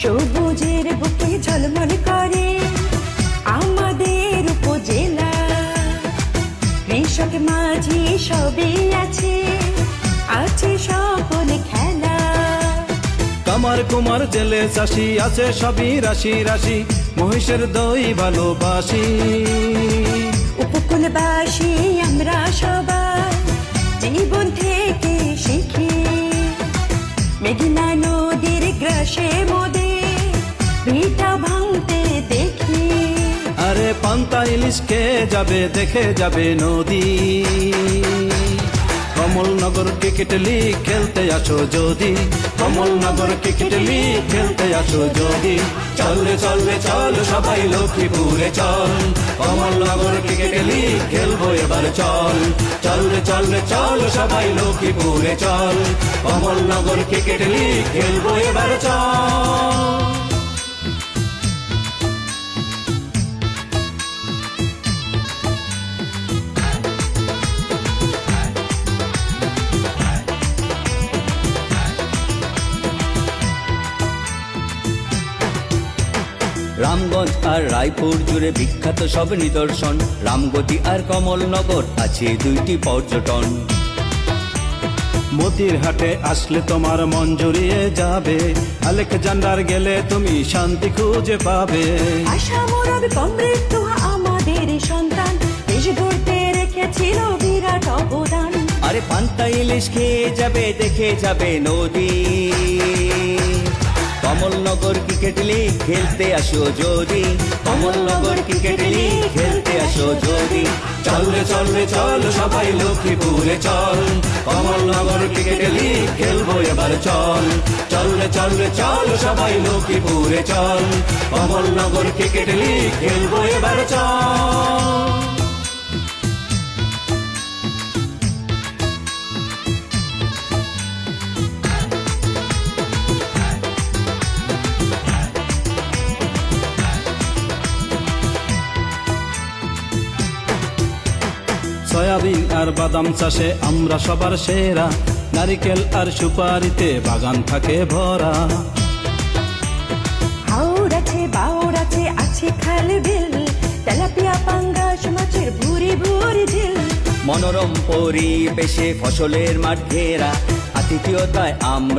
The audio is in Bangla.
সবুজের বুকে ঝলমল করে আমাদের উপজেলা। কৃষক মাঝি সবই আছে, আছে সকল খেলা। কামার কুমার জেলে চাষি আছে সবই রাশি রাশি, মহিষের দই ভালোবাসি। উপকূলবাসী আমরা সবাই জীবন থেকে শিখি, মেঘনা নদীর গ্রাসে মোদের ভিটা ভাঙতে দেখি। আরে পান্তা ইলিশ কে যাবে দেখে যাবে নদী। কমলনগর ক্রিকেট লিগ খেলতে আসো যদি, কমলনগর ক্রিকেট লিগ খেলতে আসো যদি। চল রে চল রে চল সবাই লক্ষ্মীপুরে চল, কমলনগর ক্রিকেট লিগ খেলবো এবার চল। চল রে চল রে চল সবাই লক্ষ্মীপুরে চল, কমলনগর ক্রিকেট লিগ খেলবো এবার চল। রামগঞ্জ আর রায়পুর জুড়ে বিখ্যাত সব নিদর্শন, রামগতি আর কমলনগর আছে দুইটি পর্যটন। মতির হাটে আসলে তোমার মন জুড়িয়ে যাবে, আলেকজান্ডার গেলে তুমি শান্তি খুঁজে পাবে। আশা মোরব সমৃদ্ধ আমাদের সন্তান, দেশ গড়তে রেখেছিল বিরাট অবদান। আরে পান্তা ইলিশ খেয়ে যাবে দেখে যাবে নদী। কমলনগর ক্রিকেট লিগ খেলতে আসো যদি, কমলনগর ক্রিকেট লিগ খেলতে আসো যদি। চল রে চল রে চল সবাই লক্ষ্মীপুরে চল, কমলনগর ক্রিকেট লিগ খেলবো এবার চল। চল রে চল রে চল সবাই লক্ষ্মীপুরে চল, কমলনগর ক্রিকেট লিগ খেলবো এবার চল। সয়াবিন আর বাদাম চাষে আমরা সবার সেরা, নারিকেল আর সুপারিতে বাগান থাকে ভরা। হাওর আছে বাওর আছে, আছে খাল বিল, তেলাপিয়া পাঙ্গাস মাছের ভুরি ভুরি ঝিল। মনোরম পরিবেশে ফসলের মাঠ ঘেরা, আতিথেয়তায় আমরা